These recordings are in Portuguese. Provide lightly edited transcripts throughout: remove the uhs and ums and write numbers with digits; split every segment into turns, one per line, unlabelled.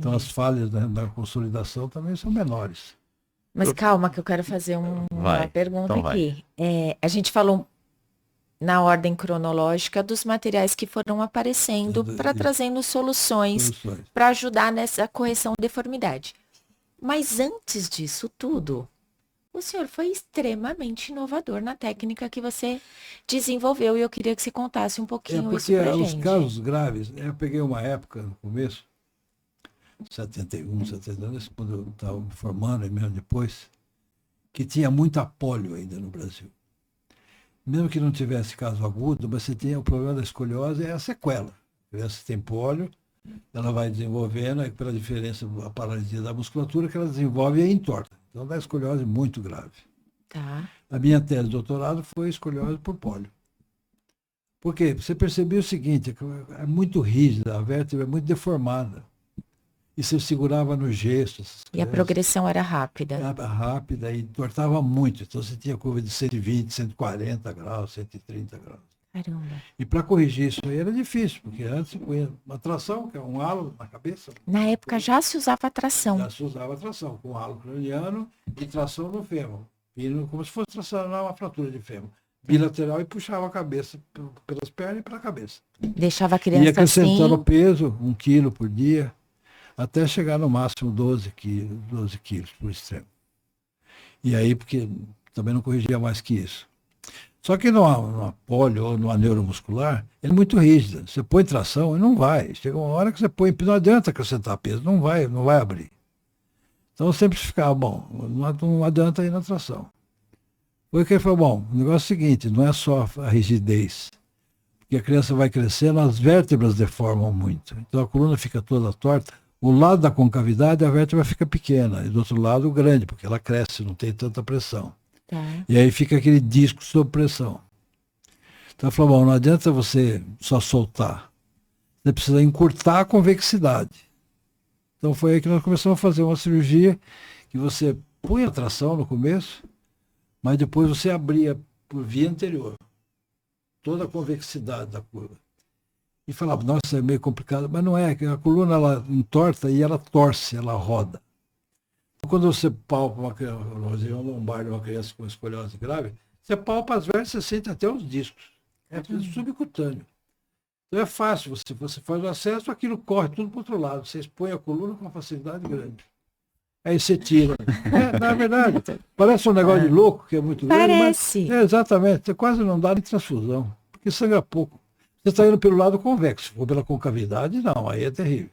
Então as falhas da consolidação também são menores.
Mas calma que eu quero fazer uma
Vai,
pergunta
então vai.
aqui. A gente falou na ordem cronológica dos materiais que foram aparecendo para
Isso.
trazendo soluções para ajudar nessa correção de deformidade. Mas antes disso tudo, o senhor foi extremamente inovador na técnica que você desenvolveu e eu queria que você contasse um pouquinho isso pra
Porque os
gente.
casos graves, eu peguei uma época no começo, 71, 72, quando eu estava me formando e mesmo depois, que tinha muita pólio ainda no Brasil. Mesmo que não tivesse caso agudo, mas você tinha o problema da escoliose, é a sequela. A criança tem pólio, ela vai desenvolvendo, aí pela diferença da paralisia da musculatura, que ela desenvolve e entorta. Então dá escoliose muito grave.
Tá.
A minha tese de doutorado foi escoliose por pólio. Por quê? Você percebeu o seguinte, é muito rígida, a vértebra é muito deformada. E você segurava no gesso.
E a progressão era rápida.
Era rápida e entortava muito. Então você tinha curva de 120, 140 graus, 130 graus.
Caramba.
E para corrigir isso aí era difícil, porque antes você punha uma tração, que é um halo na cabeça.
Na época já se usava tração.
Já se usava tração, com halo craniano e tração no fêmur. Vindo como se fosse tracionar uma fratura de fêmur. Bilateral e puxava a cabeça pelas pernas e pela cabeça.
Deixava a criança
e acrescentando
assim.
peso, 1 quilo por dia, até chegar no máximo 12 quilos por extremo. E aí, porque também não corrigia mais que isso. Só que no pólio ou no neuromuscular, ele é muito rígido. Você põe tração e não vai. Chega uma hora que você põe, não adianta acrescentar peso, não vai abrir. Então eu sempre ficava, bom, não adianta ir na tração. Foi que ele falou, bom, o negócio é o seguinte, não é só a rigidez. Porque a criança vai crescendo, as vértebras deformam muito. Então a coluna fica toda torta. O lado da concavidade, a vértebra fica pequena. E do outro lado, grande, porque ela cresce, não tem tanta pressão.
Tá.
E aí fica aquele disco sob pressão. Então ele falou, bom, não adianta você só soltar. Você precisa encurtar a convexidade. Então foi aí que nós começamos a fazer uma cirurgia que você punha a tração no começo, mas depois você abria por via anterior toda a convexidade da curva. E falava, nossa, é meio complicado, mas não é, que a coluna ela entorta e ela torce, ela roda. Então, quando você palpa uma região lombar de uma criança com escoliose grave, você palpa as vértebras, você sente até os discos. É subcutâneo. Então é fácil, você faz o acesso, aquilo corre tudo para o outro lado. Você expõe a coluna com uma facilidade grande. Aí você tira. Na verdade, parece um negócio de louco, que é muito grande,
Parece.
mas exatamente, você quase não dá nem transfusão, porque sangra pouco. Você está indo pelo lado convexo, ou pela concavidade, não, aí é terrível.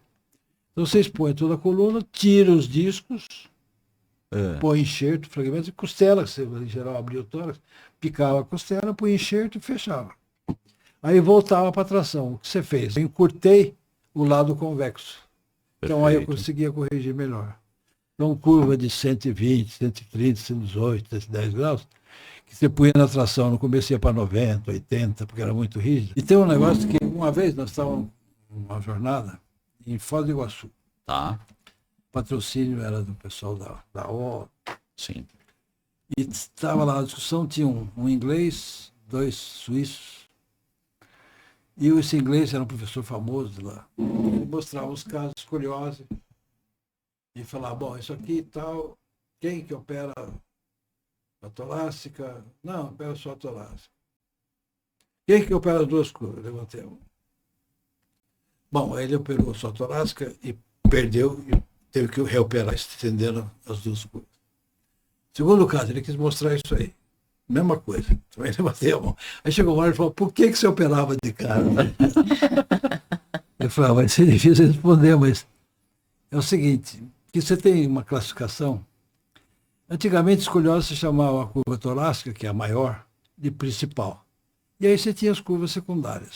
Então você expõe toda a coluna, tira os discos, põe enxerto, fragmentos e costela, você em geral abria o tórax, picava a costela, põe enxerto e fechava. Aí voltava para a tração. O que você fez? Eu encurtei o lado convexo. Então aí eu conseguia corrigir melhor. Então curva de 120, 130, 118, 110 graus, que você punha na tração, no começo ia para 90, 80, porque era muito rígido. E tem um negócio que, uma vez, nós estávamos numa jornada em Foz do Iguaçu.
Tá.
O patrocínio era do pessoal da O.
Sim.
E estava lá na discussão, tinha um inglês, 2 suíços, e esse inglês era um professor famoso de lá. Ele mostrava os casos de escoliose e falava, bom, isso aqui e tal, quem que opera a torácica? Não, opera só a torácica. Quem que opera as duas curvas? Levantei a mão. Bom, ele operou só a torácica e perdeu e teve que reoperar, estendendo as duas curvas. Segundo caso, ele quis mostrar isso aí. Mesma coisa. Também levantei a mão. Aí chegou uma hora e falou, por que você operava de cara? Eu falei, vai ser difícil responder, mas é o seguinte, que você tem uma classificação. Antigamente, escoliose se chamava a curva torácica, que é a maior, de principal. E aí você tinha as curvas secundárias.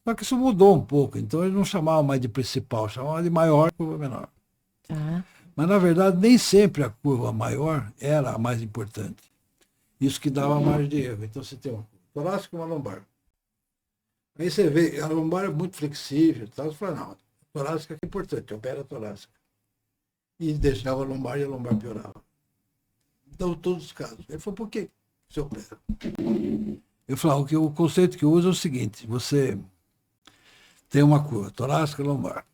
Só que isso mudou um pouco, então eles não chamavam mais de principal, chamavam de maior curva menor.
Tá.
Mas, na verdade, nem sempre a curva maior era a mais importante. Isso que dava a margem de erro. Então, você tem uma torácica e uma lombar. Aí você vê, a lombar é muito flexível. Tal. Você fala, não, a torácica é importante, opera a torácica. E deixava a lombar e a lombar piorava. Então, todos os casos. Ele falou, por que você opera? Eu falei, o conceito que eu uso é o seguinte, você tem uma curva, torácica e lombar.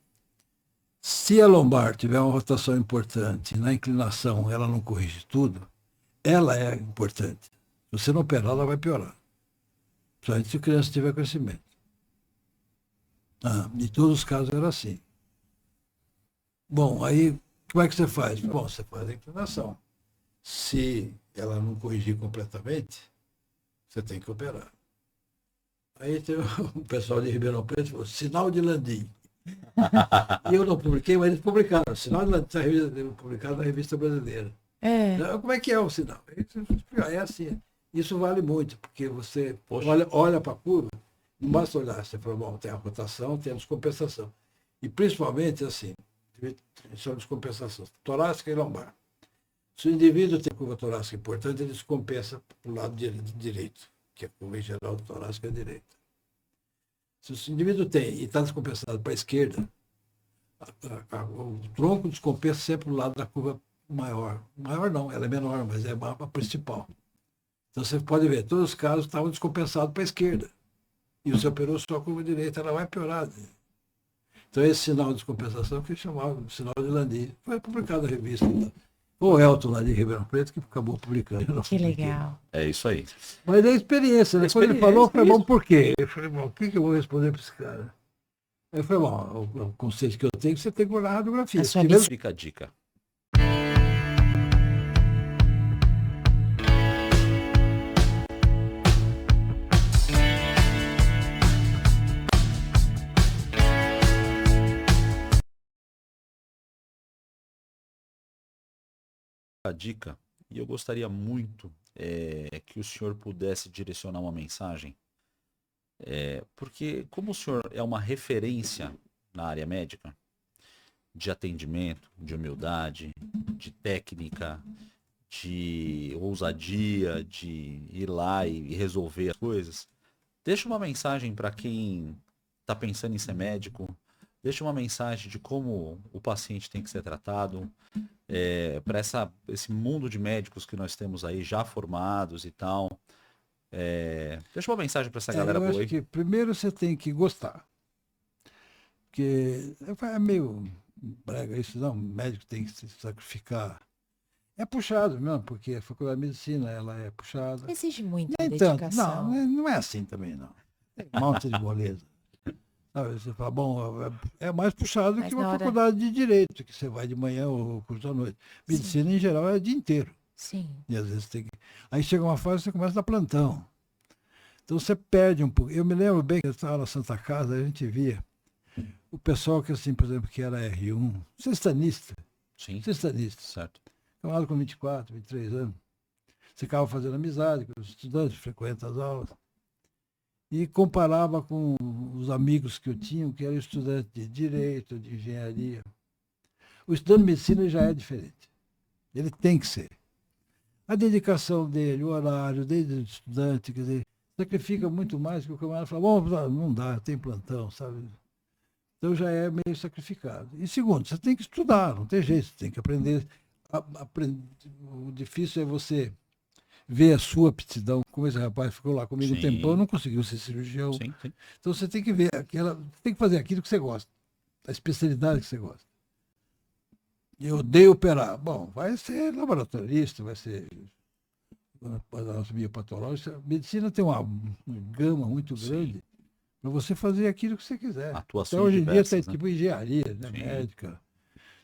Se a lombar tiver uma rotação importante, na inclinação ela não corrige tudo, ela é importante. Se você não operar, ela vai piorar. Principalmente se a criança tiver crescimento. Em todos os casos era assim. Bom, aí como é que você faz? Bom, você faz a inclinação. Se ela não corrigir completamente, você tem que operar. Aí tem o pessoal de Ribeirão Preto falou, sinal de Landim. E eu não publiquei, mas eles publicaram. Sinal de Landim está publicado na Revista Brasileira. Como é que é o sinal? É assim. Isso vale muito, porque você olha para a curva, não basta olhar, você fala, bom, tem a rotação, tem a descompensação. E principalmente assim, são descompensação torácica e lombar. Se o indivíduo tem curva torácica importante, ele descompensa para o lado direito, que a curva em geral torácica é direita. Se o indivíduo tem e está descompensado para a esquerda, o tronco descompensa sempre para o lado da curva maior. Maior não, ela é menor, mas é a principal. Então você pode ver, todos os casos estavam descompensados para a esquerda. E você operou só a curva direita, ela vai piorar. Então esse sinal de descompensação que chamava de sinal de Landim. Foi publicado na revista. O Elton lá de Ribeirão Preto que acabou publicando.
Que legal.
É isso aí.
Mas é experiência, né? Quando ele falou, eu falei, bom, por quê? Eu falei, bom, o que eu vou responder para esse cara? Eu falei, bom, o conceito que eu tenho é que você tem que olhar a radiografia.
Fica a dica. A dica, e eu gostaria muito que o senhor pudesse direcionar uma mensagem, porque como o senhor é uma referência na área médica, de atendimento, de humildade, de técnica, de ousadia, de ir lá e resolver as coisas, deixa uma mensagem para quem está pensando em ser médico, deixa uma mensagem de como o paciente tem que ser tratado, para esse mundo de médicos que nós temos aí já formados e tal. Deixa uma mensagem para essa galera boa aí.
Eu acho que primeiro você tem que gostar. Porque é meio brega isso, não, o médico tem que se sacrificar. É puxado mesmo, porque a faculdade de medicina, ela é puxada.
Exige muita
Nem
dedicação.
tanto, não é assim também, não. Tem um monte de moleza. Sabe, você fala, bom, é mais puxado
Mas
que uma faculdade de direito, que você vai de manhã ou curso à noite. Medicina, em geral, é o dia inteiro.
Sim.
E às vezes tem que... Aí chega uma fase que você começa a dar plantão. Então você perde um pouco. Eu me lembro bem que eu estava na Santa Casa, a gente via o pessoal que, assim, por exemplo, que era R1, sextanista.
Sim.
Sextanista.
Certo.
Camarada com 24, 23 anos. Você ficava fazendo amizade com os estudantes, frequenta as aulas. E comparava com os amigos que eu tinha, que eram estudantes de direito, de engenharia. O estudante de medicina já é diferente. Ele tem que ser. A dedicação dele, o horário, desde o estudante, quer dizer, sacrifica muito mais que o camarada fala, bom, não dá, tem plantão, sabe? Então já é meio sacrificado. E segundo, você tem que estudar, não tem jeito, você tem que aprender. O difícil é você ver a sua aptidão, como esse rapaz ficou lá comigo um tempão, não conseguiu ser cirurgião.
Sim.
Então você tem que ver tem que fazer aquilo que você gosta, a especialidade que você gosta. Eu odeio operar. Bom, vai ser laboratorista, vai ser biopatológica. Medicina tem uma gama muito grande para você fazer aquilo que você quiser.
Atuação
então, hoje em dia tem
né?
tipo engenharia, né, médica.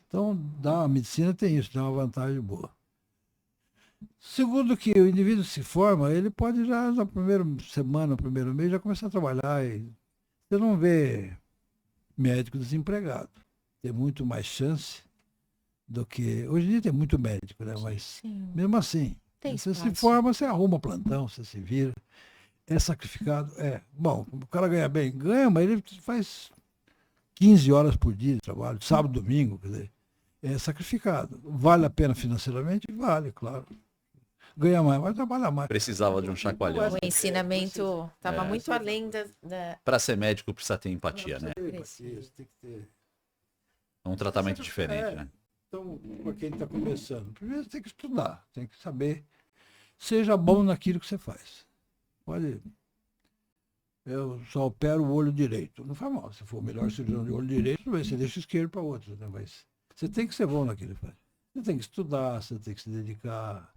Então, a medicina tem isso, dá uma vantagem boa. Segundo que o indivíduo se forma, ele pode já na primeira semana, no primeiro mês, já começar a trabalhar. E você não vê médico desempregado. Tem muito mais chance do que... Hoje em dia tem muito médico, né? Mas mesmo assim, você se forma, você arruma plantão, você se vira. É sacrificado? É. Bom, o cara ganha bem, ganha, mas ele faz 15 horas por dia de trabalho, sábado, domingo, quer dizer, é sacrificado. Vale a pena financeiramente? Vale, claro. Ganha mais, vai trabalhar mais.
Precisava de um chacoalhão.
O ensinamento estava muito além da...
Para ser médico precisa ter empatia, né?
Empatia, tem que ter...
É um tratamento diferente, né?
Então, para quem está começando, primeiro você tem que estudar, tem que saber. Seja bom naquilo que você faz. Pode... eu só opero o olho direito. Não faz mal. Se for o melhor cirurgião de olho direito, você deixa o esquerdo para outro. Né? Mas você tem que ser bom naquilo que faz. Você tem que estudar, você tem que se dedicar.